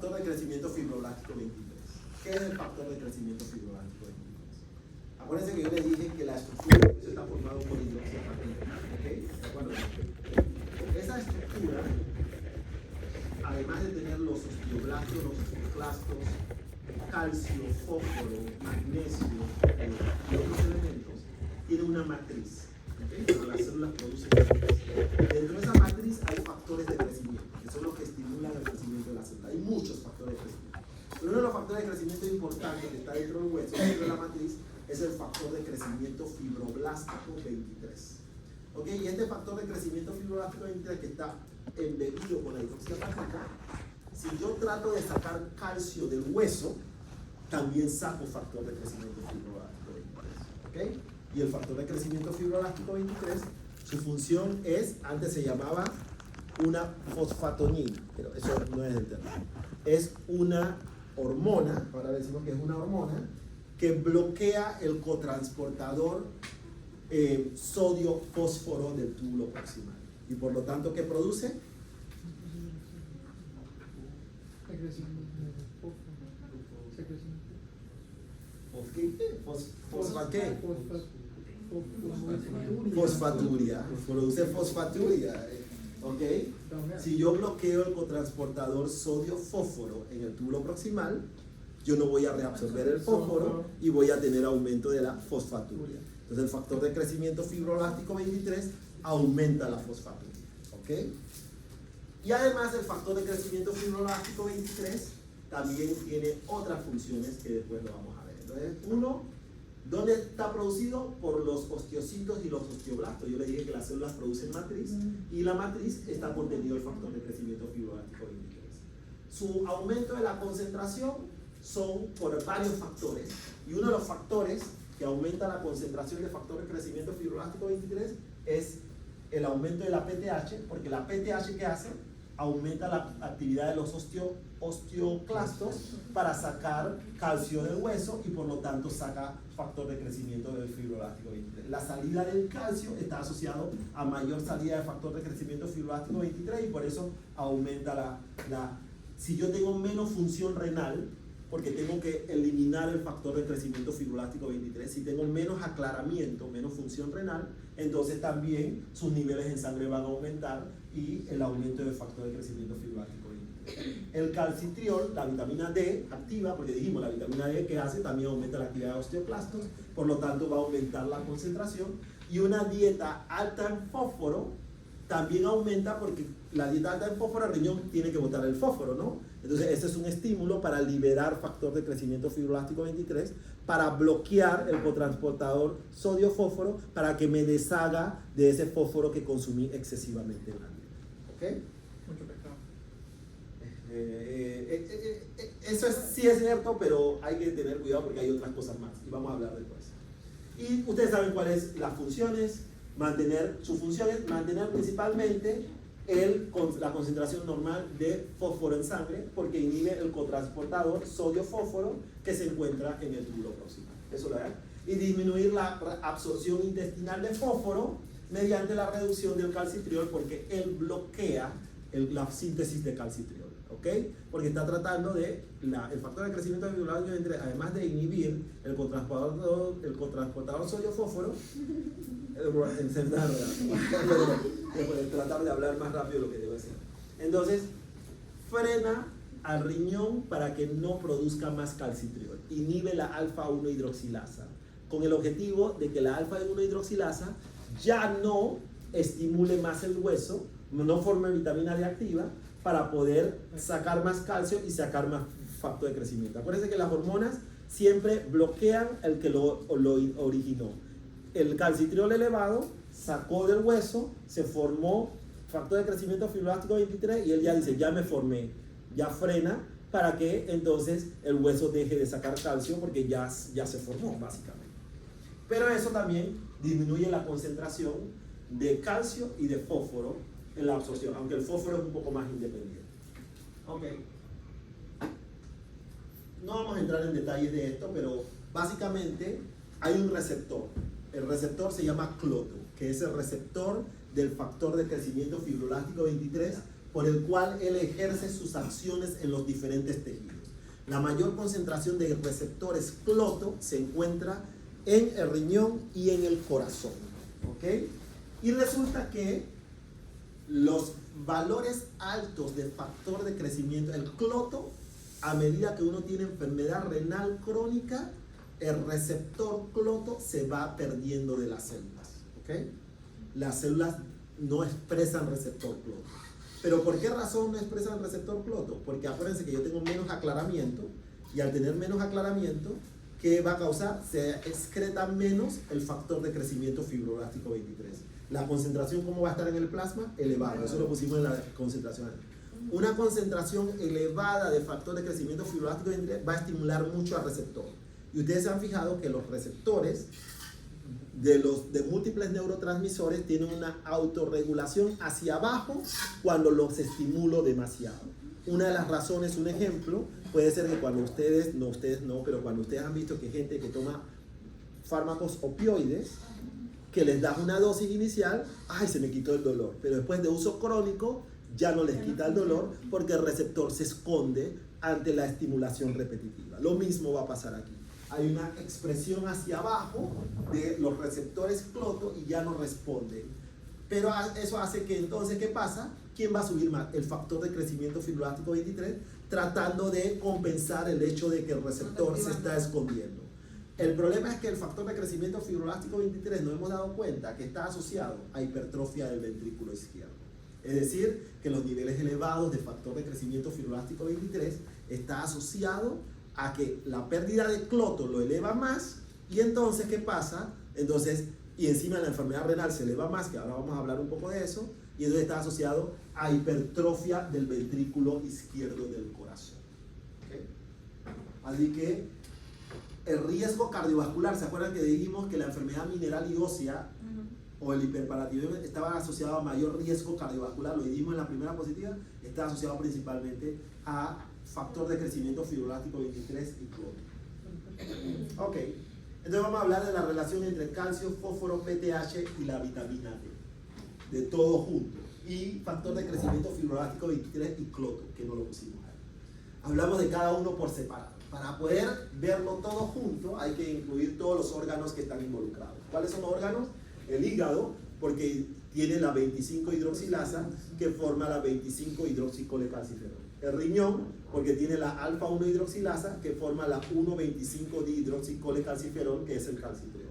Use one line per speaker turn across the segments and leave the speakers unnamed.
factor de crecimiento fibroblástico 23. ¿Qué es el factor de crecimiento fibroblástico 23? Acuérdense que yo les dije que la estructura está formada por hidroxiapatita, ¿ok? ¿De acuerdo? Esa estructura, además de tener los osteoblastos, los osteoclastos, calcio, fósforo, magnesio y otros elementos, tiene una matriz, ¿okay? Pero las células producen matriz. Dentro de esa matriz hay factores de crecimiento, que son los que estimulan el crecimiento de la célula. Hay muchos factores de crecimiento. Pero uno de los factores de crecimiento importantes que está dentro del hueso, dentro de la matriz, es el factor de crecimiento fibroblástico 23. ¿Ok? Y este factor de crecimiento fibroblástico 23 que está embebido con la hidroxiapatita, si yo trato de sacar calcio del hueso, también saco factor de crecimiento fibroblástico 23. ¿Ok? Y el factor de crecimiento fibroblástico 23, su función es, antes se llamaba una fosfatonina, pero eso no es el término. Es una hormona, ahora decimos que es una hormona, que bloquea el cotransportador sodio-fósforo del túbulo proximal. Y por lo tanto, ¿qué produce? Fosfaturia. Produce fosfaturia. ¿Ok? Si yo bloqueo el cotransportador sodio-fósforo en el túbulo proximal, yo no voy a reabsorber el fósforo y voy a tener aumento de la fosfaturia. Entonces el factor de crecimiento fibroblástico 23 aumenta la fosfaturia. ¿Ok? Y además el factor de crecimiento fibroblástico 23 también tiene otras funciones que después lo vamos a ver. Entonces, uno, ¿dónde está producido? Por los osteocitos y los osteoblastos. Yo les dije que las células producen matriz y la matriz está contenido el factor de crecimiento fibroblástico 23. Su aumento de la concentración son por varios factores, y uno de los factores que aumenta la concentración de factor de crecimiento fibroblástico 23 es el aumento de la PTH, porque la PTH que hace aumenta la actividad de los osteoclastos para sacar calcio del hueso y por lo tanto saca factor de crecimiento del fibroblástico 23. La salida del calcio está asociado a mayor salida de factor de crecimiento fibroblástico 23 y por eso aumenta si yo tengo menos función renal, porque tengo que eliminar el factor de crecimiento fibroblástico 23. Si tengo menos aclaramiento, menos función renal, entonces también sus niveles en sangre van a aumentar y el aumento del factor de crecimiento fibroblástico 23. El calcitriol, la vitamina D activa, porque dijimos la vitamina D que hace también aumenta la actividad de osteoclastos, por lo tanto va a aumentar la concentración. Y una dieta alta en fósforo también aumenta porque la dieta alta en fósforo, el riñón tiene que botar el fósforo, ¿no? Entonces ese es un estímulo para liberar factor de crecimiento fibroblástico 23 para bloquear el cotransportador sodio-fósforo para que me deshaga de ese fósforo que consumí excesivamente en la dieta. ¿Ok?
Mucho pescado.
Eso sí es cierto, pero hay que tener cuidado porque hay otras cosas más y vamos a hablar después. Y ustedes saben cuáles las funciones. Su función es mantener principalmente la concentración normal de fósforo en sangre porque inhibe el cotransportador sodio-fósforo que se encuentra en el túbulo proximal. Eso lo hará. Y disminuir la absorción intestinal de fósforo mediante la reducción del calcitriol porque él bloquea la síntesis de calcitriol. ¿Ok? Porque está tratando de el factor de crecimiento fibroblástico, además de inhibir el cotransportador sodio-fósforo, tratar de hablar más rápido de lo que debe ser. Entonces, frena al riñón para que no produzca más calcitriol. Inhibe la alfa-1 hidroxilasa, con el objetivo de que la alfa-1 hidroxilasa ya no estimule más el hueso, no forme vitamina D activa, para poder sacar más calcio y sacar más factor de crecimiento. Acuérdense que las hormonas siempre bloquean el que lo originó. El calcitriol elevado sacó del hueso, se formó factor de crecimiento fibroblástico 23 y él ya dice, ya me formé, ya frena para que entonces el hueso deje de sacar calcio porque ya se formó básicamente. Pero eso también disminuye la concentración de calcio y de fósforo en la absorción, aunque el fósforo es un poco más independiente. Ok. No vamos a entrar en detalles de esto, pero básicamente hay un receptor. El receptor se llama cloto, que es el receptor del factor de crecimiento fibroblástico 23 por el cual él ejerce sus acciones en los diferentes tejidos. La mayor concentración de receptores cloto se encuentra en el riñón y en el corazón. ¿Ok? Y resulta que los valores altos de factor de crecimiento, el cloto, a medida que uno tiene enfermedad renal crónica, el receptor cloto se va perdiendo de las células. ¿Ok? Las células no expresan receptor cloto. ¿Pero por qué razón no expresan receptor cloto? Porque acuérdense que yo tengo menos aclaramiento, y al tener menos aclaramiento, ¿qué va a causar? Se excreta menos el factor de crecimiento fibroblástico 23. La concentración, ¿cómo va a estar en el plasma? Elevada. Eso lo pusimos en la concentración. Una concentración elevada de factor de crecimiento fibroblástico 23 va a estimular mucho al receptor. Y ustedes se han fijado que los receptores de múltiples neurotransmisores tienen una autorregulación hacia abajo cuando los estimulo demasiado. Una de las razones, un ejemplo, puede ser que cuando ustedes no, pero cuando ustedes han visto que gente que toma fármacos opioides, que les das una dosis inicial, ¡ay, se me quitó el dolor! Pero después de uso crónico, ya no les quita el dolor porque el receptor se esconde ante la estimulación repetitiva. Lo mismo va a pasar aquí. Hay una expresión hacia abajo de los receptores cloto y ya no responden. Pero eso hace que entonces, ¿qué pasa? ¿Quién va a subir más? El factor de crecimiento fibroblástico 23, tratando de compensar el hecho de que el receptor se está escondiendo. El problema es que el factor de crecimiento fibroblástico 23 nos hemos dado cuenta que está asociado a hipertrofia del ventrículo izquierdo. Es decir, que los niveles elevados de factor de crecimiento fibroblástico 23 está asociado a que la pérdida de cloto lo eleva más, y entonces, ¿qué pasa? Entonces, y encima la enfermedad renal se eleva más, que ahora vamos a hablar un poco de eso, y entonces está asociado a hipertrofia del ventrículo izquierdo del corazón. ¿Okay? Así que el riesgo cardiovascular, ¿se acuerdan que dijimos que la enfermedad mineral y ósea o el hiperparatiroidismo estaban asociados a mayor riesgo cardiovascular? Lo dijimos en la primera diapositiva, está asociado principalmente a factor de crecimiento fibroblástico 23 y cloto. Ok, entonces vamos a hablar de la relación entre calcio, fósforo, PTH y la vitamina D, de todo junto, y factor de crecimiento fibroblástico 23 y cloto, que no lo pusimos ahí. Hablamos de cada uno por separado. Para poder verlo todo junto hay que incluir todos los órganos que están involucrados. ¿Cuáles son los órganos? El hígado, porque tiene la 25-hidroxilasa que forma la 25-hidroxicolecalciferol. El riñón, porque tiene la alfa-1-hidroxilasa que forma la 1,25-dihidroxicolecalciferol, que es el calcitriol.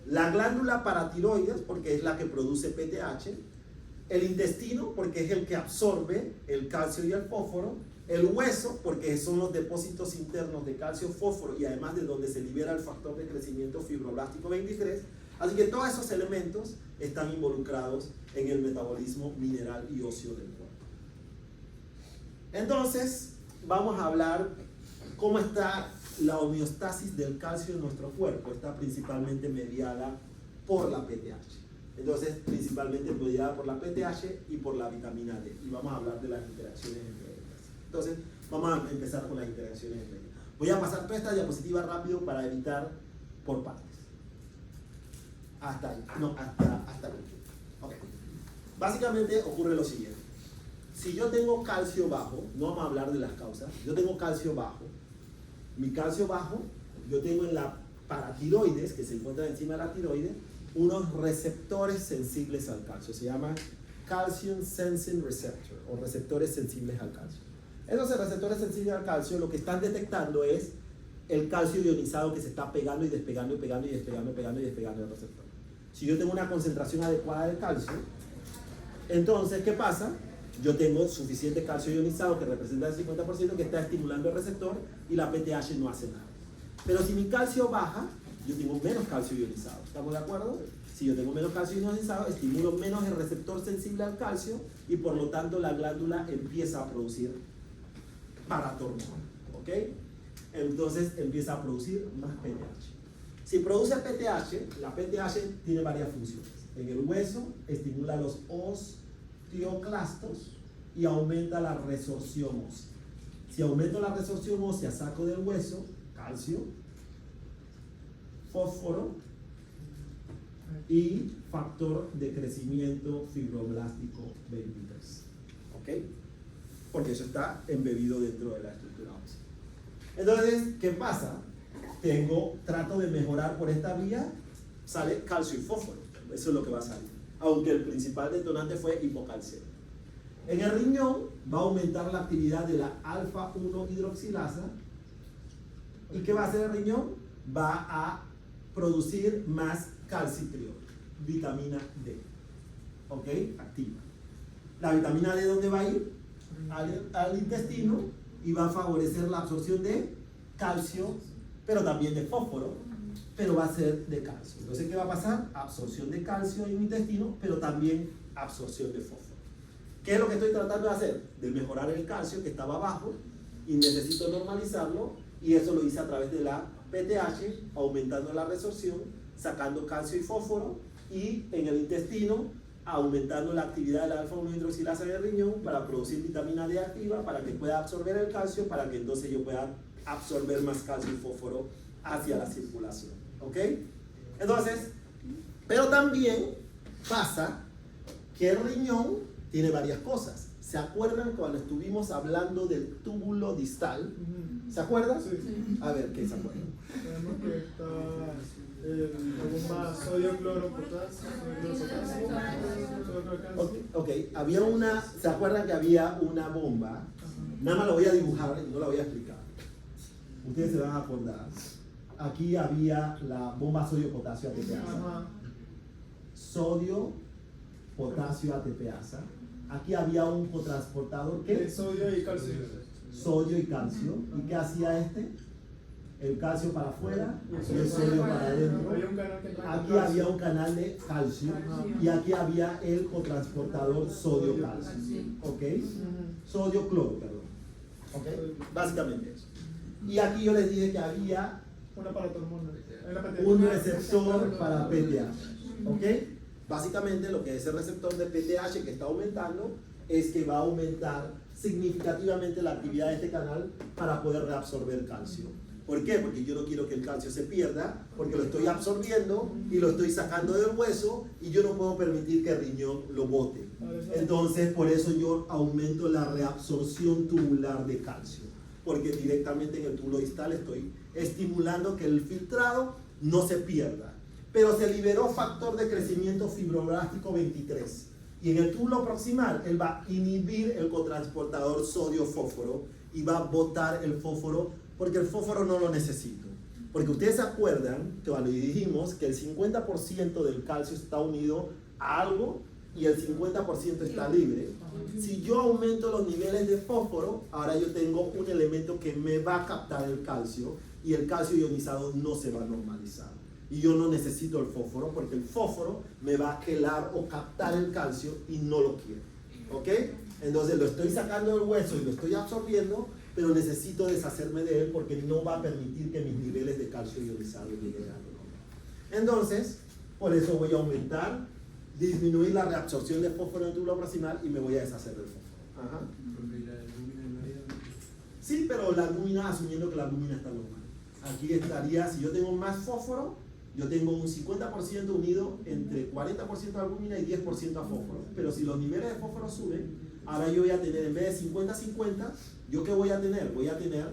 La glándula paratiroides, porque es la que produce PTH. El intestino, porque es el que absorbe el calcio y el fósforo. El hueso, porque son los depósitos internos de calcio, fósforo, y además de donde se libera el factor de crecimiento fibroblástico 23. Así que todos esos elementos están involucrados en el metabolismo mineral y óseo del cuerpo. Entonces, vamos a hablar cómo está la homeostasis del calcio en nuestro cuerpo. Está principalmente mediada por la PTH. Entonces, principalmente mediada por la PTH y por la vitamina D. Y vamos a hablar de las interacciones entre ellas. Entonces, vamos a empezar con las interacciones entre ellas. Voy a pasar toda esta diapositiva rápido para evitar por partes. Hasta ahí. No, hasta aquí. Okay. Básicamente ocurre lo siguiente. Si yo tengo calcio bajo, no vamos a hablar de las causas, yo tengo calcio bajo, mi calcio bajo, yo tengo en la paratiroides, que se encuentra encima de la tiroides, unos receptores sensibles al calcio, se llaman calcium sensing receptor, o receptores sensibles al calcio. Esos receptores sensibles al calcio lo que están detectando es el calcio ionizado que se está pegando y despegando y pegando y despegando, pegando y despegando del receptor. Si yo tengo una concentración adecuada de calcio, entonces, ¿qué pasa? Yo tengo suficiente calcio ionizado que representa el 50% que está estimulando el receptor y la PTH no hace nada. Pero si mi calcio baja, yo tengo menos calcio ionizado. ¿Estamos de acuerdo? Si yo tengo menos calcio ionizado, estimulo menos el receptor sensible al calcio y por lo tanto la glándula empieza a producir paratormona. ¿Ok? Entonces empieza a producir más PTH. Si produce PTH, la PTH tiene varias funciones. En el hueso estimula los osteoclastos y aumenta la resorción ósea. Si aumento la resorción ósea, saco del hueso calcio, fósforo y factor de crecimiento fibroblástico 23. ¿ok? Porque eso está embebido dentro de la estructura ósea. Entonces, ¿qué pasa? Trato de mejorar por esta vía, sale calcio y fósforo. Eso es lo que va a salir. Aunque el principal detonante fue hipocalcemia. En el riñón va a aumentar la actividad de la alfa-1 hidroxilasa. ¿Y qué va a hacer el riñón? Va a producir más calcitriol, vitamina D. ¿Ok? Activa. La vitamina D, ¿dónde va a ir? Al intestino, y va a favorecer la absorción de calcio, pero también de fósforo, pero va a ser de calcio. Entonces, ¿qué va a pasar? Absorción de calcio en el intestino, pero también absorción de fósforo. ¿Qué es lo que estoy tratando de hacer? De mejorar el calcio que estaba bajo y necesito normalizarlo, y eso lo hice a través de la PTH, aumentando la resorción, sacando calcio y fósforo, y en el intestino aumentando la actividad de la alfa-1 hidroxilasa en el riñón para producir vitamina D activa, para que pueda absorber el calcio, para que entonces yo pueda absorber más calcio y fósforo hacia la circulación. ¿Ok? Entonces, pero también pasa que el riñón tiene varias cosas. ¿Se acuerdan cuando estuvimos hablando del túbulo distal? ¿Se acuerdan?
Sí.
A ver, ¿qué se acuerdan?
Sabemos que está la bomba sodio-cloro potasio,
Ok, había una, ¿se acuerdan que había una bomba? Nada más lo voy a dibujar y no la voy a explicar. Ustedes se van a acordar. Aquí había la bomba sodio-potasio ATPasa. Sodio, potasio ATPasa. Aquí había un cotransportador que
sodio y calcio.
Sodio y calcio. ¿Y qué hacía este? El calcio para afuera y el sodio para adentro. Aquí había un canal de calcio y aquí había el cotransportador sodio-calcio. ¿Ok? Sodio-cloro, perdón. ¿Ok? Básicamente eso. Y aquí yo les dije que había un receptor para PTH. ¿Ok? Básicamente lo que es el receptor de PTH que está aumentando es que va a aumentar significativamente la actividad de este canal para poder reabsorber calcio. ¿Por qué? Porque yo no quiero que el calcio se pierda, porque lo estoy absorbiendo y lo estoy sacando del hueso y yo no puedo permitir que el riñón lo bote. Entonces, por eso yo aumento la reabsorción tubular de calcio, porque directamente en el túbulo distal estoy estimulando que el filtrado no se pierda. Pero se liberó factor de crecimiento fibroblástico 23. Y en el túbulo proximal, él va a inhibir el cotransportador sodio-fósforo y va a botar el fósforo, porque el fósforo no lo necesito. Porque ustedes se acuerdan que cuando dijimos que el 50% del calcio está unido a algo y el 50% está libre. Si yo aumento los niveles de fósforo, ahora yo tengo un elemento que me va a captar el calcio y el calcio ionizado no se va a normalizar. Y yo no necesito el fósforo porque el fósforo me va a quelar o captar el calcio y no lo quiero. ¿Ok? Entonces lo estoy sacando del hueso y lo estoy absorbiendo, pero necesito deshacerme de él porque no va a permitir que mis niveles de calcio ionizado lleguen a lo normal. Entonces, por eso voy a aumentar, disminuir la reabsorción de fósforo en el túbulo proximal y me voy a deshacer del fósforo. Ajá. Sí, pero la albúmina, asumiendo que la albúmina está normal. Aquí estaría, si yo tengo más fósforo, yo tengo un 50% unido entre 40% de albúmina y 10% a fósforo. Pero si los niveles de fósforo suben, ahora yo voy a tener, en vez de 50-50, ¿yo qué voy a tener? Voy a tener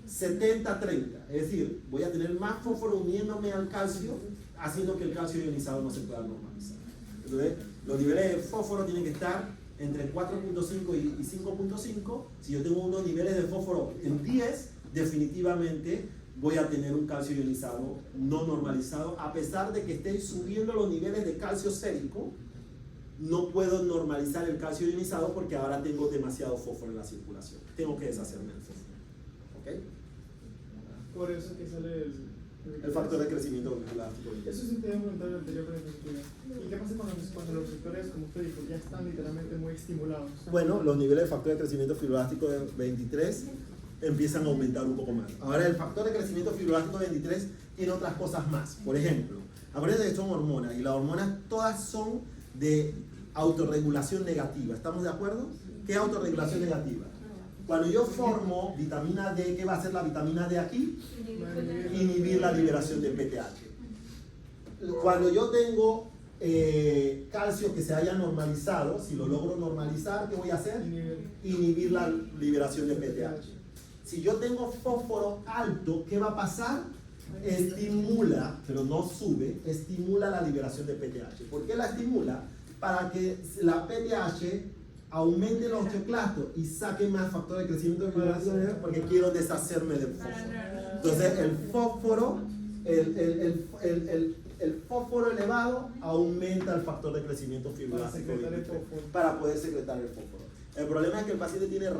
70-30. Es decir, voy a tener más fósforo uniéndome al calcio, haciendo que el calcio ionizado no se pueda normalizar. Entonces, los niveles de fósforo tienen que estar entre 4.5 y 5.5. Si yo tengo unos niveles de fósforo en 10, definitivamente voy a tener un calcio ionizado no normalizado. A pesar de que esté subiendo los niveles de calcio sérico, no puedo normalizar el calcio ionizado porque ahora tengo demasiado fósforo en la circulación. Tengo que deshacerme del fósforo. ¿Ok?
Por eso que sale
el factor de crecimiento fibroblástico.
Eso sí te había comentado en el anterior presentación. ¿Y qué pasa cuando los receptores, como usted dijo, ya están literalmente muy estimulados?
Bueno, los niveles de factor de crecimiento fibroblástico de 23 empiezan a aumentar un poco más. Ahora, el factor de crecimiento fibroblástico 23 tiene otras cosas más. Por ejemplo, acuérdense que son hormonas y las hormonas todas son de autorregulación negativa. ¿Estamos de acuerdo? ¿Qué es autorregulación negativa? Cuando yo formo vitamina D, ¿qué va a hacer la vitamina D aquí? Inhibir la liberación de PTH. Cuando yo tengo calcio que se haya normalizado. Si lo logro normalizar, ¿qué voy a hacer? Inhibir la liberación de PTH. Si yo tengo fósforo alto, ¿qué va a pasar? Estimula, pero no sube, estimula la liberación de PTH. ¿Por qué la estimula? Para que la PTH aumente los osteoclastos y saque más factor de crecimiento fibroblástico, porque quiero deshacerme del fósforo. Entonces el fósforo, el fósforo elevado aumenta el factor de crecimiento fibroblástico para poder secretar el fósforo. El problema es que el paciente tiene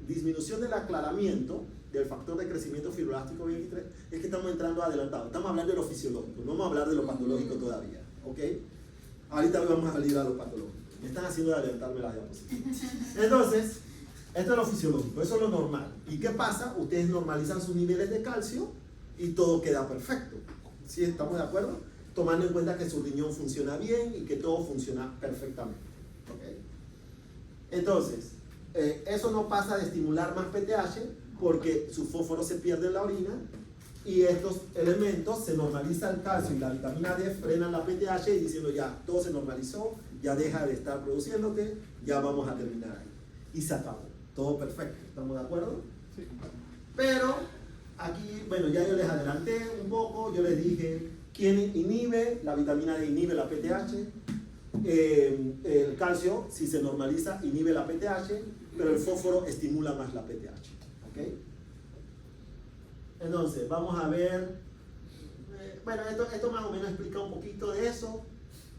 disminución del aclaramiento del factor de crecimiento fibroblástico 23, es que estamos entrando adelantados. Estamos hablando de lo fisiológico, no vamos a hablar de lo patológico todavía, ¿ok? Ahorita vamos a salir a lo patológico. Me están haciendo adelantarme las diapositivas. Entonces, esto es lo fisiológico, eso es lo normal. ¿Y qué pasa? Ustedes normalizan sus niveles de calcio y todo queda perfecto. ¿Sí estamos de acuerdo? Tomando en cuenta que su riñón funciona bien y que todo funciona perfectamente. ¿Okay? Entonces, eso no pasa de estimular más PTH porque su fósforo se pierde en la orina y estos elementos, se normaliza el calcio y la vitamina D, frenan la PTH y diciendo ya, todo se normalizó, ya deja de estar produciéndote, ya vamos a terminar ahí. Y se acabó. Todo perfecto. ¿Estamos de acuerdo? Sí. Pero aquí, bueno, ya yo les adelanté un poco, yo les dije quién inhibe, la vitamina D inhibe la PTH, el calcio, si se normaliza, inhibe la PTH, pero el fósforo estimula más la PTH. ¿Ok? Entonces, vamos a ver, bueno, esto más o menos explica un poquito de eso.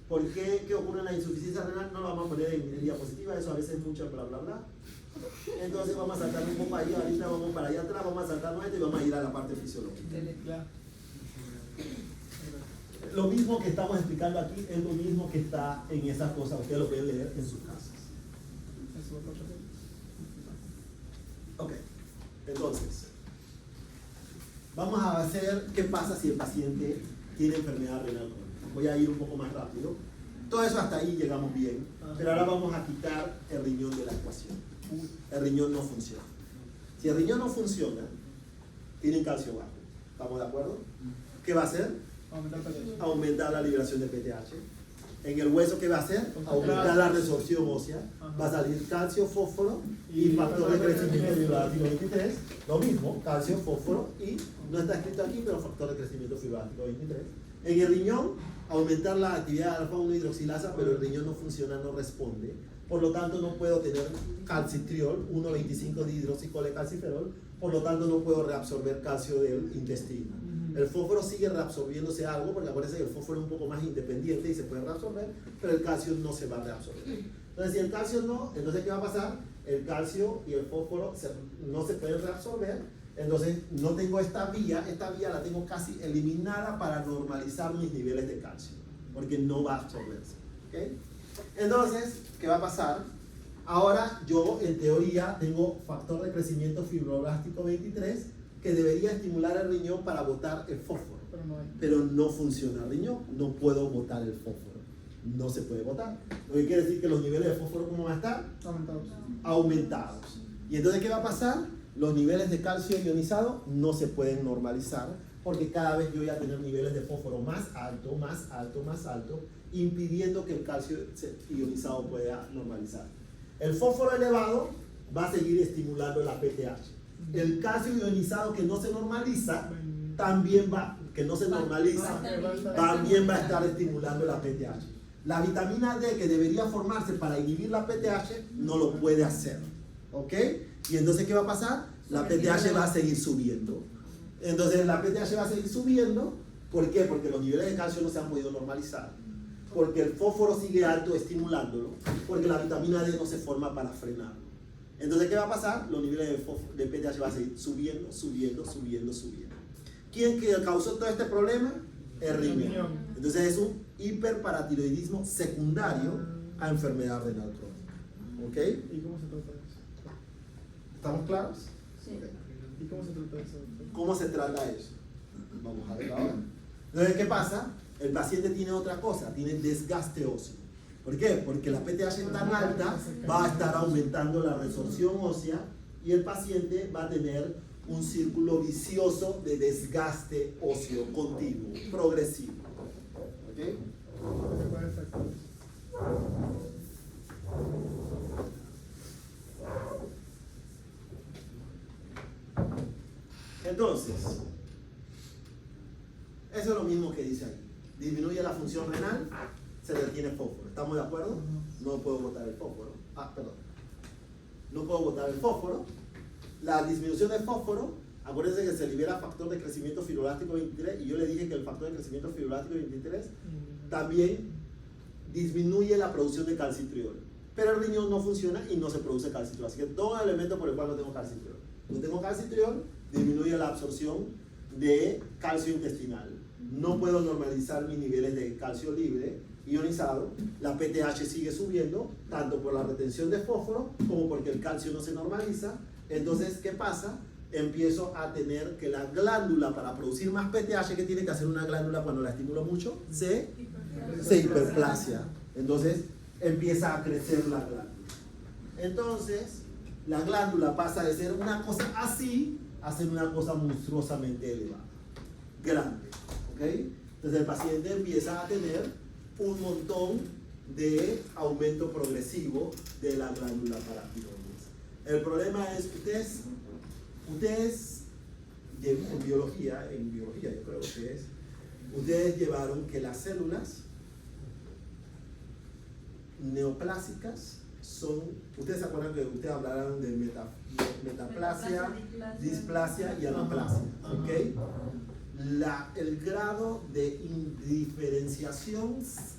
¿Por qué? ¿Qué ocurre en la insuficiencia renal? No lo vamos a poner en diapositiva, eso a veces es mucho bla bla bla. Entonces vamos a saltar un poco ahí, ahorita vamos para allá atrás, vamos a saltarnos esto y vamos a ir a la parte fisiológica. Lo mismo que estamos explicando aquí es lo mismo que está en esas cosas, ustedes lo pueden leer en sus casas. Ok, entonces, vamos a hacer qué pasa si el paciente tiene enfermedad renal crónica. Voy a ir un poco más rápido. Todo eso hasta ahí llegamos bien, pero ahora vamos a quitar el riñón de la ecuación. El riñón no funciona. Si el riñón no funciona, tienen calcio bajo. ¿Estamos de acuerdo? ¿Qué va a hacer? Aumentar la liberación de PTH. En el hueso, ¿qué va a hacer? Aumentar la resorción ósea. Va a salir calcio, fósforo y factor de crecimiento fibroblástico 23. Lo mismo, calcio, fósforo y, no está escrito aquí, pero factor de crecimiento fibroblástico 23. En el riñón, aumentar la actividad de alfa-1 hidroxilasa, pero el riñón no funciona, no responde. Por lo tanto, no puedo tener calcitriol, 1,25 dihidroxicolecalciferol, por lo tanto, no puedo reabsorber calcio del intestino. El fósforo sigue reabsorbiéndose algo, porque acuérdense que el fósforo es un poco más independiente y se puede reabsorber, pero el calcio no se va a reabsorber. Entonces, si el calcio no, entonces ¿qué va a pasar? El calcio y el fósforo no se pueden reabsorber. Entonces no tengo esta vía la tengo casi eliminada para normalizar mis niveles de calcio, porque no va a absorberse. ¿Okay? Entonces, ¿qué va a pasar? Ahora yo en teoría tengo factor de crecimiento fibroblástico 23 que debería estimular el riñón para botar el fósforo, pero no funciona el riñón, no puedo botar el fósforo, no se puede botar. Lo que quiere decir que los niveles de fósforo, ¿cómo van a estar? Aumentados. ¿Y entonces qué va a pasar? Los niveles de calcio ionizado no se pueden normalizar porque cada vez yo voy a tener niveles de fósforo más alto, más alto, más alto, impidiendo que el calcio ionizado pueda normalizar. El fósforo elevado va a seguir estimulando la PTH. El calcio ionizado que no se normaliza, también va a estar estimulando la PTH. La vitamina D que debería formarse para inhibir la PTH no lo puede hacer. ¿Ok? Y entonces, ¿qué va a pasar? La PTH va a seguir subiendo. Entonces, la PTH va a seguir subiendo. ¿Por qué? Porque los niveles de calcio no se han podido normalizar. Porque el fósforo sigue alto estimulándolo. Porque la vitamina D no se forma para frenarlo. Entonces, ¿qué va a pasar? Los niveles de PTH van a seguir subiendo, subiendo, subiendo, subiendo. ¿Quién causó todo este problema? El riñón. Entonces, es un hiperparatiroidismo secundario a enfermedad renal crónica. ¿Ok?
¿Y cómo se trata eso?
¿Estamos claros?
Sí. Okay. ¿Y cómo se trata eso?
¿Cómo se trata eso? Vamos a ver ahora. Entonces, ¿qué pasa? El paciente tiene otra cosa, tiene desgaste óseo. ¿Por qué? Porque la PTH tan alta va a estar aumentando la resorción ósea y el paciente va a tener un círculo vicioso de desgaste óseo continuo, progresivo. ¿Ok? Entonces, eso es lo mismo que dice ahí. Disminuye la función renal, se detiene fósforo. ¿Estamos de acuerdo? No puedo botar el fósforo. No puedo botar el fósforo. La disminución del fósforo, acuérdense que se libera factor de crecimiento fibroelástico 23, y yo le dije que el factor de crecimiento fibroelástico 23 también disminuye la producción de calcitriol. Pero el riñón no funciona y no se produce calcitriol. Así que todo el elemento por el cual no tengo calcitriol. No tengo calcitriol, disminuye la absorción de calcio intestinal. No puedo normalizar mis niveles de calcio libre ionizado. La PTH sigue subiendo, tanto por la retención de fósforo como porque el calcio no se normaliza. Entonces, ¿qué pasa? Empiezo a tener que la glándula, para producir más PTH, ¿qué tiene que hacer una glándula cuando la estimulo mucho? Se hiperplasia. Entonces, empieza a crecer la glándula. Entonces, la glándula pasa de ser una cosa así a ser una cosa monstruosamente elevada, grande. ¿Okay? Entonces, el paciente empieza a tener un montón de aumento progresivo de la glándula paratiroides. El problema es que ustedes en biología yo creo que es, ustedes llevaron que las células neoplásicas son, ustedes se acuerdan que ustedes hablaron de metaplasia, displasia y anaplasia, ¿ok? El grado de indiferenciación,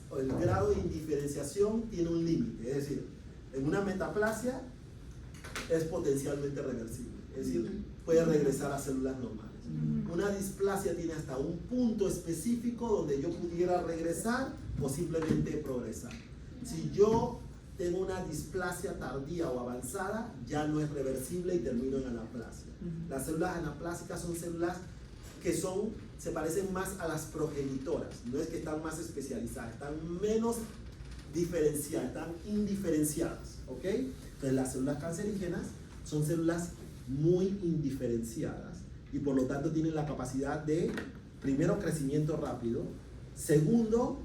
o el grado de indiferenciación tiene un límite, es decir, en una metaplasia es potencialmente reversible, es decir, puede regresar a células normales. Una displasia tiene hasta un punto específico donde yo pudiera regresar o simplemente progresar. Si yo tengo una displasia tardía o avanzada, ya no es reversible y termino en anaplasia. Las células anaplásicas son células que se parecen más a las progenitoras, no es que están más especializadas, están menos diferenciadas, están indiferenciadas, ¿ok? Entonces las células cancerígenas son células muy indiferenciadas y por lo tanto tienen la capacidad de, primero, crecimiento rápido, segundo,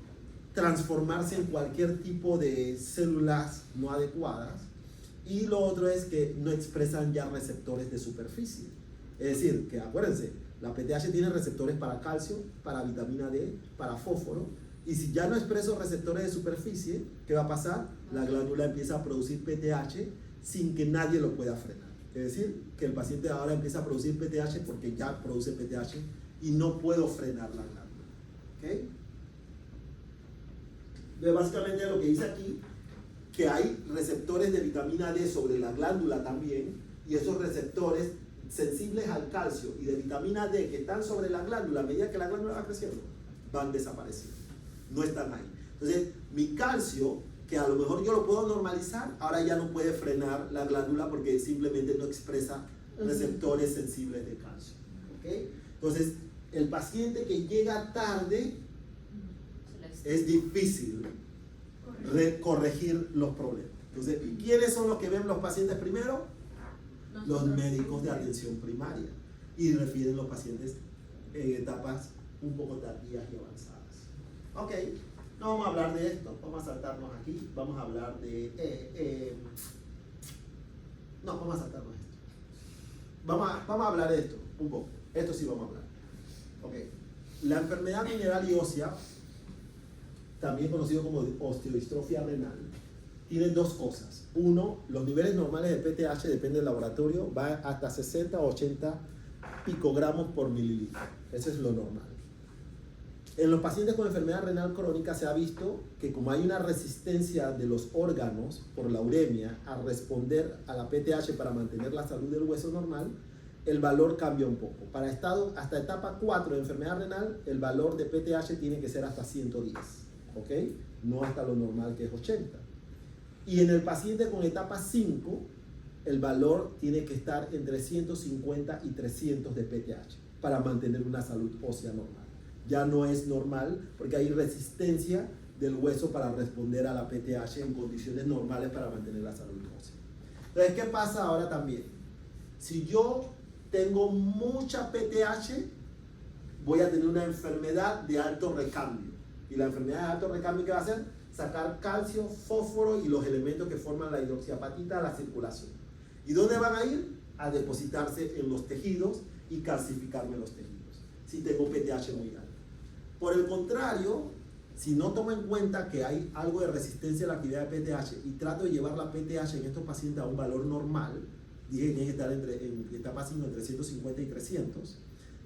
transformarse en cualquier tipo de células no adecuadas, y lo otro es que no expresan ya receptores de superficie. Es decir, que acuérdense, la PTH tiene receptores para calcio, para vitamina D, para fósforo, y si ya no expreso receptores de superficie, ¿qué va a pasar? La glándula empieza a producir PTH sin que nadie lo pueda frenar. Es decir, que el paciente ahora empieza a producir PTH porque ya produce PTH y no puedo frenar la glándula. ¿Ok? Entonces, básicamente lo que dice aquí, que hay receptores de vitamina D sobre la glándula también, y esos receptores sensibles al calcio y de vitamina D que están sobre la glándula, a medida que la glándula va creciendo, van desapareciendo, no están ahí. Entonces, mi calcio, que a lo mejor yo lo puedo normalizar, ahora ya no puede frenar la glándula porque simplemente no expresa receptores sensibles de calcio. ¿Okay? Entonces, el paciente que llega tarde, es difícil corregir los problemas. Entonces, ¿quiénes son los que ven los pacientes primero? Los médicos de atención primaria, y refieren los pacientes en etapas un poco tardías y avanzadas. Ok, no vamos a hablar de esto, vamos a saltarnos aquí, vamos a hablar de... no, vamos a saltarnos esto. Vamos a hablar de esto un poco, esto sí vamos a hablar. Ok, la enfermedad mineral y ósea, también conocido como osteodistrofia renal, tienen dos cosas. Uno, los niveles normales de PTH, depende del laboratorio, va hasta 60 o 80 picogramos por mililitro. Eso es lo normal. En los pacientes con enfermedad renal crónica se ha visto que como hay una resistencia de los órganos por la uremia a responder a la PTH para mantener la salud del hueso normal, el valor cambia un poco. Para hasta etapa 4 de enfermedad renal, el valor de PTH tiene que ser hasta 110, ¿ok? No hasta lo normal que es 80. Y en el paciente con etapa 5, el valor tiene que estar entre 150 y 300 de PTH para mantener una salud ósea normal. Ya no es normal porque hay resistencia del hueso para responder a la PTH en condiciones normales para mantener la salud ósea. Entonces, ¿qué pasa ahora también? Si yo tengo mucha PTH, voy a tener una enfermedad de alto recambio. Y la enfermedad de alto recambio, ¿qué va a hacer? Sacar calcio, fósforo y los elementos que forman la hidroxiapatita a la circulación. ¿Y dónde van a ir? A depositarse en los tejidos y calcificarme los tejidos, si tengo PTH muy alto. Por el contrario, si no tomo en cuenta que hay algo de resistencia a la actividad de PTH y trato de llevar la PTH en estos pacientes a un valor normal, dije que tiene que estar en etapa 5 entre 150 y 300,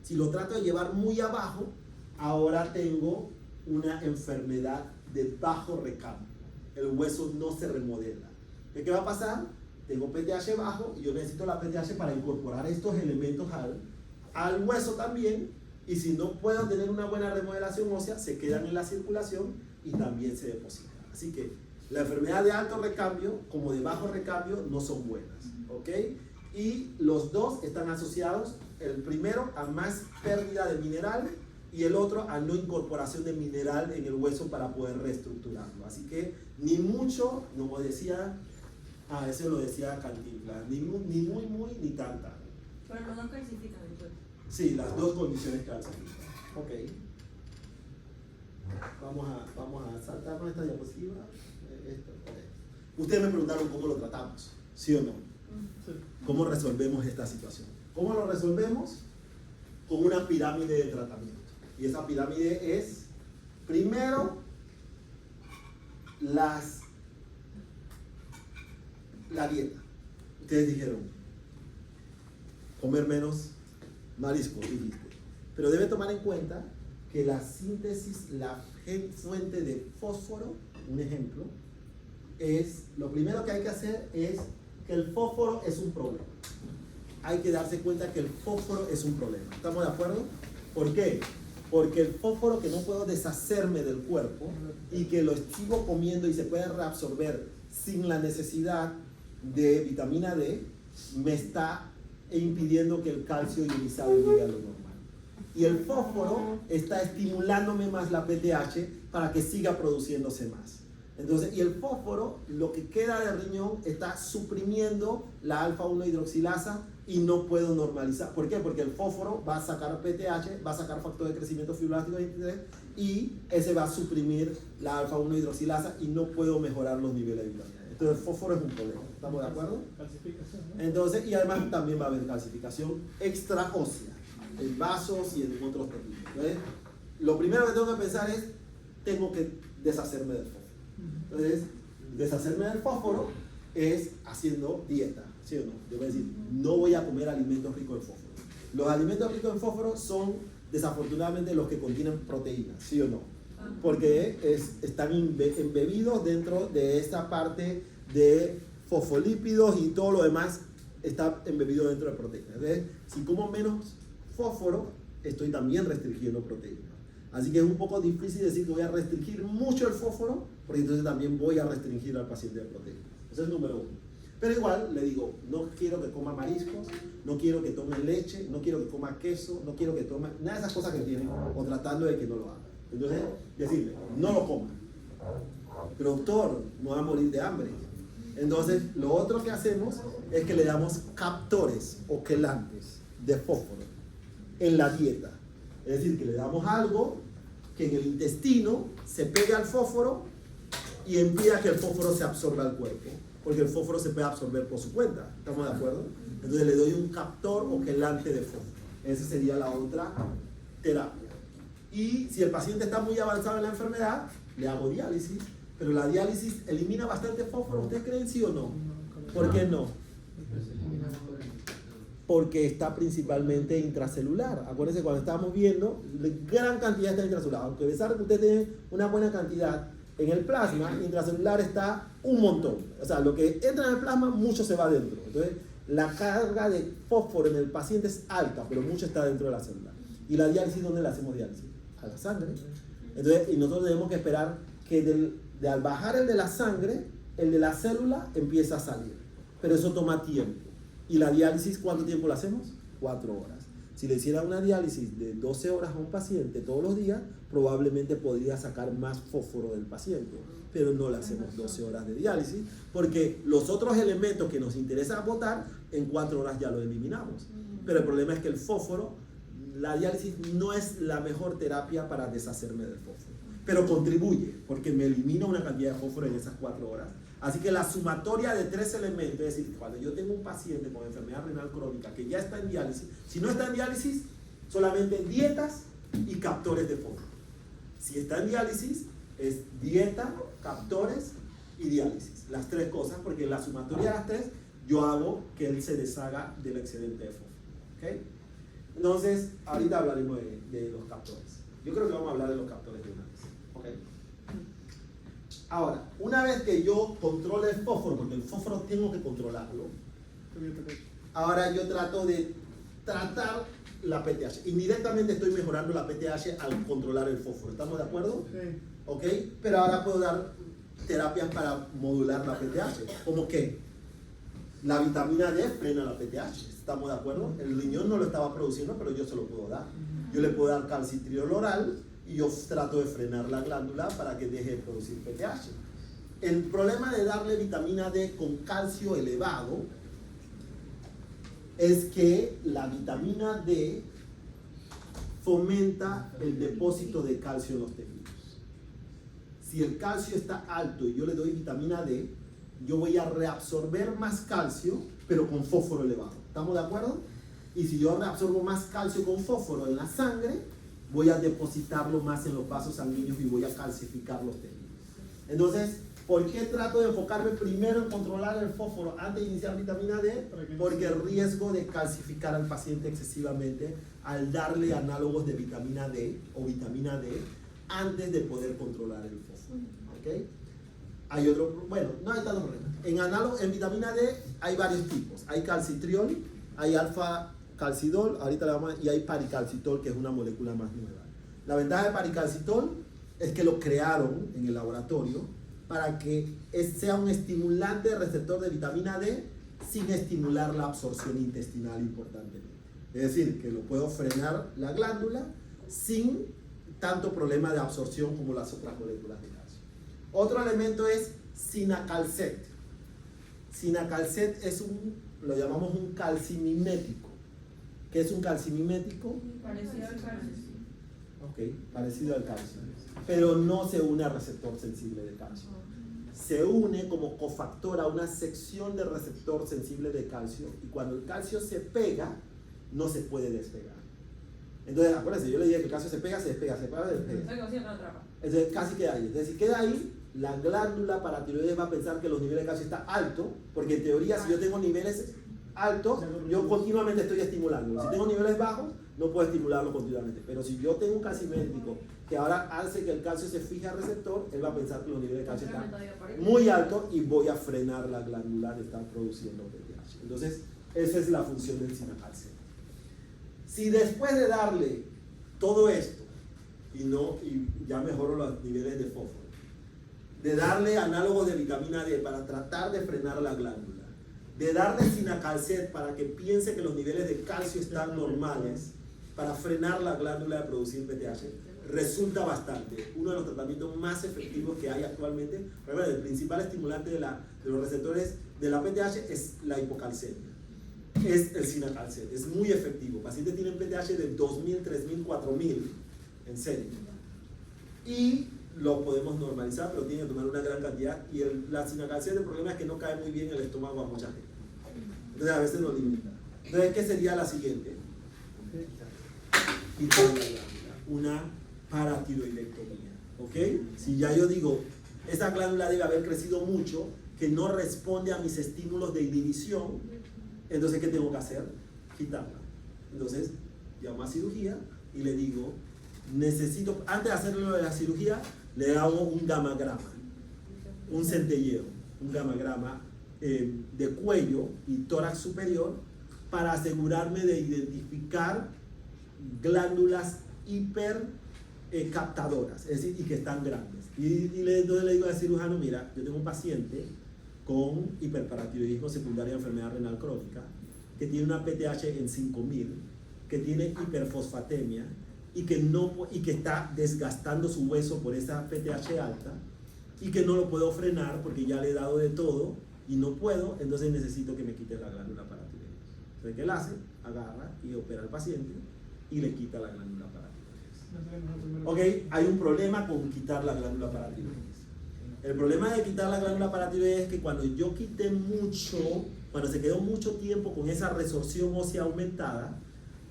si lo trato de llevar muy abajo, ahora tengo una enfermedad de bajo recambio. El hueso no se remodela. ¿Qué va a pasar? Tengo PTH bajo y yo necesito la PTH para incorporar estos elementos al hueso también, y si no puedo tener una buena remodelación ósea, se quedan en la circulación y también se depositan. Así que la enfermedad de alto recambio como de bajo recambio no son buenas, ¿ok? Y los dos están asociados, el primero a más pérdida de mineral y el otro a no incorporación de mineral en el hueso para poder reestructurarlo. Así que ni mucho, como decía, eso lo decía Cantinflas, ni muy, ni tanta.
Pero los dos calcifican entonces.
Sí, las dos condiciones calcifican. Ok. Vamos a saltarnos esta diapositiva. Ustedes me preguntaron cómo lo tratamos, ¿sí o no?
Sí.
¿Cómo resolvemos esta situación? ¿Cómo lo resolvemos? Con una pirámide de tratamiento. Y esa pirámide es, primero, la dieta. Ustedes dijeron, comer menos marisco, dijiste. Pero debe tomar en cuenta que la síntesis, la fuente de fósforo, un ejemplo, es, lo primero que hay que hacer es que el fósforo es un problema. Hay que darse cuenta que el fósforo es un problema. ¿Estamos de acuerdo? ¿Por qué? Porque el fósforo que no puedo deshacerme del cuerpo y que lo sigo comiendo y se puede reabsorber sin la necesidad de vitamina D, me está impidiendo que el calcio ionizado llegue a lo normal. Y el fósforo está estimulándome más la PTH para que siga produciéndose más. Entonces, y el fósforo, lo que queda de riñón, está suprimiendo la alfa-1 hidroxilasa y no puedo normalizar. ¿Por qué? Porque el fósforo va a sacar PTH, va a sacar factor de crecimiento fibroelástico 23 y ese va a suprimir la alfa-1 hidroxilasa y no puedo mejorar los niveles de vitamina D. Entonces, el fósforo es un problema. ¿Estamos de acuerdo?
Calcificación, ¿no?
Entonces, y además también va a haber calcificación extraósea en vasos y en otros tejidos. ¿Ves? Lo primero que tengo que pensar es, tengo que deshacerme del fósforo. Entonces, deshacerme del fósforo es haciendo dieta, ¿sí o no? Yo voy a decir, no voy a comer alimentos ricos en fósforo. Los alimentos ricos en fósforo son, desafortunadamente, los que contienen proteínas, ¿sí o no? Porque están embebidos dentro de esta parte de fosfolípidos y todo lo demás está embebido dentro de proteínas. Entonces, si como menos fósforo, estoy también restringiendo proteínas. Así que es un poco difícil decir que voy a restringir mucho el fósforo, porque entonces también voy a restringir al paciente de proteínas. Ese es el número 1. Pero igual le digo, no quiero que coma mariscos, no quiero que tome leche, no quiero que coma queso, no quiero que tome nada de esas cosas que tienen, o tratando de que no lo haga. Entonces, decirle, no lo coma. Pero doctor, no va a morir de hambre. Entonces, lo otro que hacemos es que le damos captores o quelantes de fósforo en la dieta. Es decir, que le damos algo que en el intestino se pegue al fósforo y impida que el fósforo se absorba al cuerpo, porque el fósforo se puede absorber por su cuenta. ¿Estamos de acuerdo? Entonces le doy un captor o quelante de fósforo. Esa sería la otra terapia. Y si el paciente está muy avanzado en la enfermedad, le hago diálisis, pero la diálisis elimina bastante fósforo. ¿Ustedes creen sí o no? ¿Por qué no? Porque está principalmente intracelular. Acuérdense, cuando estábamos viendo, gran cantidad está intracelular. Aunque a pesar de que ustedes tienen una buena cantidad en el plasma, intracelular está un montón. O sea, lo que entra en el plasma, mucho se va dentro. Entonces, la carga de fósforo en el paciente es alta, pero mucho está dentro de la célula. ¿Y la diálisis dónde le hacemos diálisis? A la sangre. Entonces, y nosotros tenemos que esperar que al bajar el de la sangre, el de la célula empieza a salir. Pero eso toma tiempo. ¿Y la diálisis cuánto tiempo la hacemos? 4 horas. Si le hiciera una diálisis de 12 horas a un paciente todos los días, probablemente podría sacar más fósforo del paciente. Pero no le hacemos 12 horas de diálisis, porque los otros elementos que nos interesa botar, en 4 horas ya lo eliminamos. Pero el problema es que el fósforo, la diálisis no es la mejor terapia para deshacerme del fósforo. pero contribuye, porque me elimina una cantidad de fósforo en esas 4 horas. Así que la sumatoria de 3 elementos, es decir, cuando yo tengo un paciente con enfermedad renal crónica que ya está en diálisis, si no está en diálisis, solamente dietas y captores de fósforo. Si está en diálisis, es dieta, captores y diálisis. Las 3 cosas, porque en la sumatoria de las 3, yo hago que él se deshaga del excedente de fósforo. ¿Okay? Entonces, ahorita hablaremos de los captores. Yo creo que vamos a hablar de los captores de una vez. ¿Okay? Ahora, una vez que yo controle el fósforo, porque el fósforo tengo que controlarlo, ahora yo trato de tratar la PTH. Indirectamente estoy mejorando la PTH al controlar el fósforo. ¿Estamos de acuerdo?
Sí.
¿Ok? Pero ahora puedo dar terapias para modular la PTH. ¿Cómo qué? La vitamina D frena la PTH. ¿Estamos de acuerdo? El riñón no lo estaba produciendo, pero yo se lo puedo dar. Yo le puedo dar calcitriol oral y yo trato de frenar la glándula para que deje de producir PTH. El problema de darle vitamina D con calcio elevado es que la vitamina D fomenta el depósito de calcio en los tejidos. Si el calcio está alto y yo le doy vitamina D, yo voy a reabsorber más calcio, pero con fósforo elevado. ¿Estamos de acuerdo? Y si yo reabsorbo más calcio con fósforo en la sangre, voy a depositarlo más en los vasos sanguíneos y voy a calcificar los tejidos. Entonces, ¿por qué trato de enfocarme primero en controlar el fósforo antes de iniciar vitamina D? Porque el riesgo de calcificar al paciente excesivamente al darle análogos de vitamina D o vitamina D antes de poder controlar el fósforo. ¿Okay? Hay otro, bueno, no hay tanto problema. En vitamina D hay varios tipos. Hay calcitriol, hay alfa-calcidol, ahorita le vamos a, y hay paricalcitol, que es una molécula más nueva. La ventaja de paricalcitol es que lo crearon en el laboratorio para que sea un estimulante de receptor de vitamina D sin estimular la absorción intestinal importantemente. Es decir, que lo puedo frenar la glándula sin tanto problema de absorción como las otras moléculas de calcio. Otro elemento es cinacalcet. Cinacalcet es lo llamamos un calcimimético. ¿Qué es un calcimimético?
Parecido al calcio.
Ok, parecido al calcio. Pero no se une al receptor sensible de calcio. Se une como cofactor a una sección de receptor sensible de calcio y cuando el calcio se pega, no se puede despegar. Entonces, acuérdense, yo le dije que el calcio se pega, se despega, se pega, se despega. Entonces, casi queda ahí. Entonces, si queda ahí, la glándula paratiroides va a pensar que los niveles de calcio están altos, porque en teoría, si yo tengo niveles altos, yo continuamente estoy estimulándolo. Si tengo niveles bajos, no puedo estimularlo continuamente. Pero si yo tengo un calcimétrico que ahora hace que el calcio se fije al receptor, él va a pensar que los niveles de calcio están muy altos y voy a frenar la glándula de estar produciendo PTH. Entonces, esa es la función del cinacalcet. Si después de darle todo esto y ya mejoro los niveles de fósforo, de darle análogos de vitamina D para tratar de frenar la glándula, de darle cinacalcet para que piense que los niveles de calcio están normales, para frenar la glándula de producir PTH, resulta bastante. Uno de los tratamientos más efectivos que hay actualmente. El principal estimulante de los receptores de la PTH es la hipocalcemia. Es el cinacalcet, es muy efectivo. Pacientes tienen PTH de 2000, 3000, 4000, en serio. Y lo podemos normalizar, pero tiene que tomar una gran cantidad. Y la cinacalcet, el problema es que no cae muy bien en el estómago a mucha gente. Entonces a veces nos limita. Entonces, ¿qué sería la siguiente? Quitar la glándula, una paratiroidectomía. ¿Ok? Si ya yo digo, esa glándula debe haber crecido mucho, que no responde a mis estímulos de inhibición, entonces, ¿qué tengo que hacer? Quitarla. Entonces, llamo a cirugía y le digo, necesito, antes de hacerlo de la cirugía, le hago un gamagrama, un centelleo, un gamagrama de cuello y tórax superior para asegurarme de identificar glándulas hipercaptadoras, es decir, y que están grandes. Entonces le digo al cirujano, mira, yo tengo un paciente con hiperparatiroidismo secundario de enfermedad renal crónica, que tiene una PTH en 5000, que tiene hiperfosfatemia y que está desgastando su hueso por esa PTH alta y que no lo puedo frenar porque ya le he dado de todo y no puedo, entonces necesito que me quite la glándula paratiroides. Entonces, ¿qué él hace? Agarra y opera al paciente y le quita la glándula paratiroides. Ok, hay un problema con quitar la glándula paratiroides. El problema de quitar la glándula paratiroides es que cuando yo quité mucho, cuando se quedó mucho tiempo con esa resorción ósea aumentada,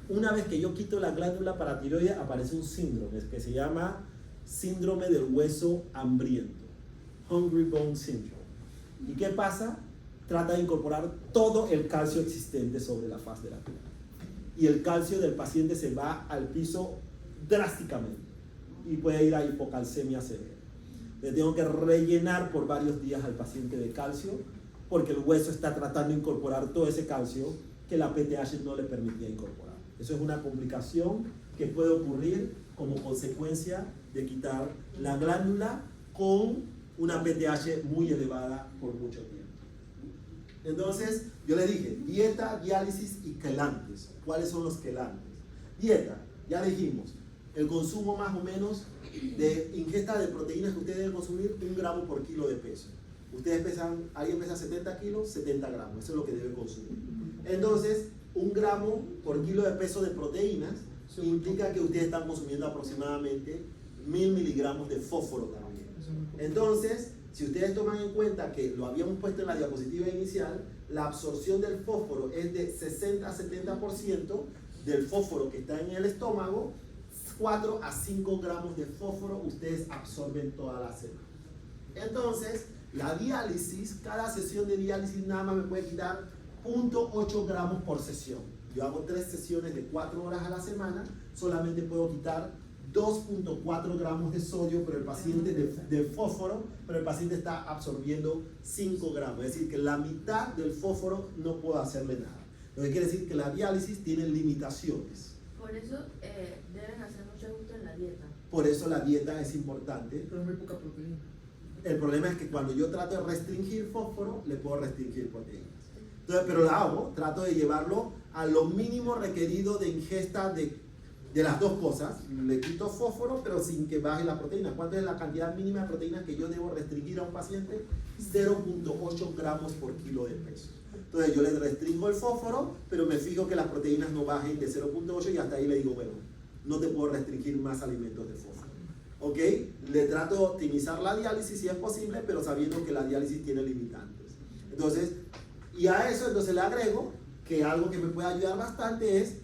una vez que yo quito la glándula paratiroides aparece un síndrome que se llama síndrome del hueso hambriento, Hungry Bone Syndrome. ¿Y qué pasa? Trata de incorporar todo el calcio existente sobre la faz de la tierra. Y el calcio del paciente se va al piso drásticamente y puede ir a hipocalcemia severa. Le tengo que rellenar por varios días al paciente de calcio porque el hueso está tratando de incorporar todo ese calcio que la PTH no le permitía incorporar. Eso es una complicación que puede ocurrir como consecuencia de quitar la glándula con una PTH muy elevada por mucho tiempo. Entonces, yo les dije, dieta, diálisis y quelantes. ¿Cuáles son los quelantes? Dieta, ya dijimos, el consumo más o menos de ingesta de proteínas que ustedes deben consumir, 1 gramo por kilo de peso. Ustedes pesan, alguien pesa 70 kilos, 70 gramos, eso es lo que deben consumir. Entonces, 1 gramo por kilo de peso de proteínas implica que ustedes están consumiendo aproximadamente 1000 miligramos de fósforo también. Entonces, si ustedes toman en cuenta que lo habíamos puesto en la diapositiva inicial, la absorción del fósforo es de 60 a 70% del fósforo que está en el estómago. 4 a 5 gramos de fósforo ustedes absorben toda la semana. Entonces, la diálisis, cada sesión de diálisis nada más me puede quitar 0.8 gramos por sesión. Yo hago 3 sesiones de 4 horas a la semana, solamente puedo quitar 2.4 gramos de sodio pero el paciente de fósforo, pero el paciente está absorbiendo 5 gramos, es decir, que la mitad del fósforo no puedo hacerle nada. Lo que quiere decir que la diálisis tiene limitaciones.
Por eso deben hacer mucho ajuste en la dieta.
Por eso la dieta es importante.
Pero muy poca proteína.
El problema es que cuando yo trato de restringir fósforo, le puedo restringir proteínas. Entonces, pero la hago, trato de llevarlo a lo mínimo requerido de ingesta de las dos cosas. Le quito fósforo, pero sin que baje la proteína. ¿Cuánto es la cantidad mínima de proteínas que yo debo restringir a un paciente? 0.8 gramos por kilo de peso. Entonces yo le restringo el fósforo, pero me fijo que las proteínas no bajen de 0.8 y hasta ahí le digo, bueno, no te puedo restringir más alimentos de fósforo. ¿Ok? Le trato de optimizar la diálisis si es posible, pero sabiendo que la diálisis tiene limitantes. Entonces, y a eso entonces le agrego que algo que me puede ayudar bastante es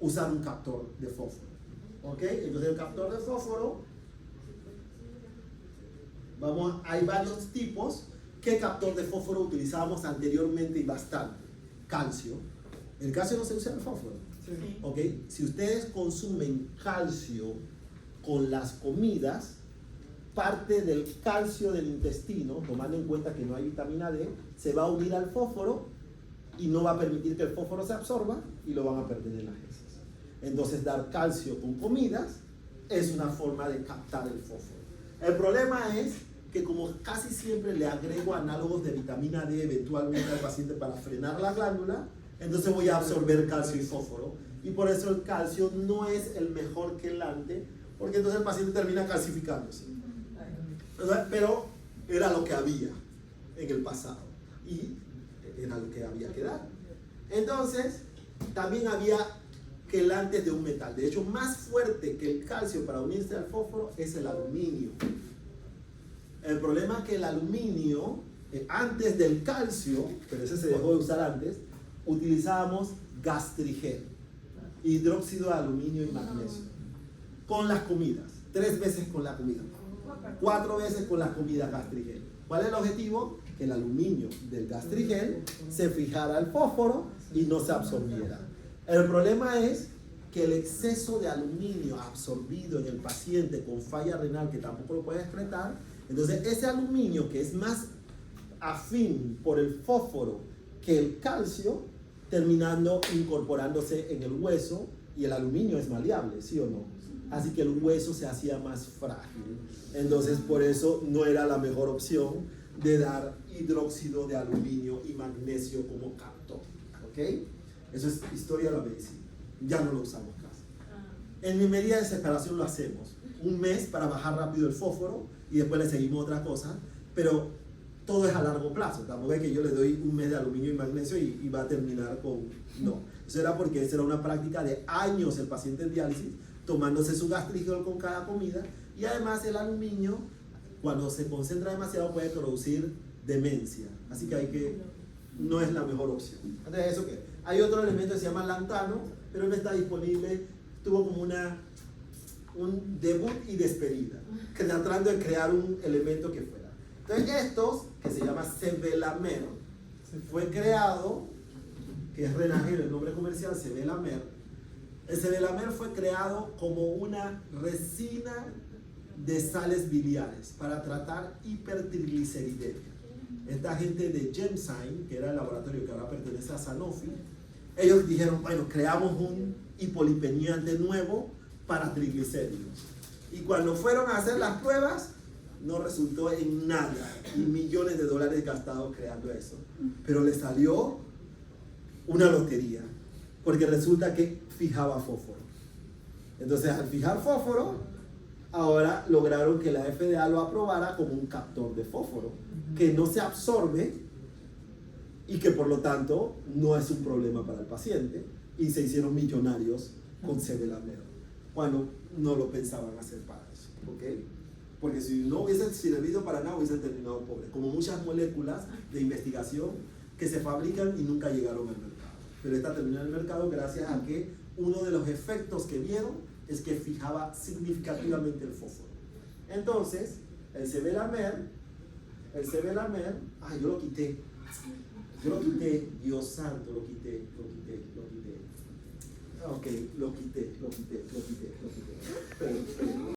usar un captor de fósforo. ¿Ok? Entonces el captor de fósforo, hay varios tipos. ¿Qué captor de fósforo utilizábamos anteriormente y bastante? Calcio. El calcio no se usa en el fósforo.
Sí.
¿Ok? Si ustedes consumen calcio con las comidas, parte del calcio del intestino, tomando en cuenta que no hay vitamina D, se va a unir al fósforo y no va a permitir que el fósforo se absorba y lo van a perder en las heces. Entonces dar calcio con comidas es una forma de captar el fósforo. El problema es que como casi siempre le agrego análogos de vitamina D eventualmente al paciente para frenar la glándula, entonces voy a absorber calcio y fósforo. Y por eso el calcio no es el mejor quelante, porque entonces el paciente termina calcificándose. Pero era lo que había en el pasado y era lo que había que dar. Entonces, también había quelantes de un metal. De hecho, más fuerte que el calcio para unirse al fósforo es el aluminio. El problema es que el aluminio, antes del calcio, pero ese se dejó de usar antes, utilizábamos gastrigel, hidróxido de aluminio y magnesio, con las comidas, 3 veces con la comida, 4 veces con la comida gastrigel. ¿Cuál es el objetivo? Que el aluminio del gastrigel se fijara al fósforo y no se absorbiera. El problema es que el exceso de aluminio absorbido en el paciente con falla renal, que tampoco lo puede excretar, entonces ese aluminio que es más afín por el fósforo que el calcio, terminando incorporándose en el hueso, y el aluminio es maleable, ¿sí o no? Así que el hueso se hacía más frágil. Entonces por eso no era la mejor opción de dar hidróxido de aluminio y magnesio como captor. ¿Ok? Eso es historia de la medicina. Ya no lo usamos casi. En mi medida de separación lo hacemos. 1 mes para bajar rápido el fósforo y después le seguimos otra cosa, pero todo es a largo plazo. Tampoco es que yo le doy 1 mes de aluminio y magnesio y va a terminar con... No. Eso era porque esa era una práctica de años el paciente en diálisis, tomándose su gastrígol con cada comida, y además el aluminio, cuando se concentra demasiado, puede producir demencia, así que no es la mejor opción. Entonces, ¿eso qué? Hay otro elemento que se llama lantano, pero no está disponible, tuvo como un debut y despedida, tratando de crear un elemento que fuera. Entonces estos, que se llama sevelamer, fue creado, que es Renagel, el nombre comercial, sevelamer. El sevelamer fue creado como una resina de sales biliares para tratar hipertrigliceridemia. Esta gente de Genzyme, que era el laboratorio que ahora pertenece a Sanofi, ellos dijeron, bueno, creamos un hipolipemiante nuevo para triglicéridos. Y cuando fueron a hacer las pruebas, no resultó en nada, y millones de dólares gastados creando eso. Pero le salió una lotería, porque resulta que fijaba fósforo. Entonces, al fijar fósforo, ahora lograron que la FDA lo aprobara como un captor de fósforo, que no se absorbe y que por lo tanto no es un problema para el paciente, y se hicieron millonarios con sevelamer, cuando no lo pensaban hacer para eso, ¿ok? Porque si no hubiesen servido para nada, hubiesen terminado pobres, como muchas moléculas de investigación que se fabrican y nunca llegaron al mercado. Pero esta terminó en el mercado gracias a que uno de los efectos que vieron es que fijaba significativamente el fósforo. Entonces, el sevelamer, yo lo quité, Dios santo, lo quité. Ok, lo quité. Perdón.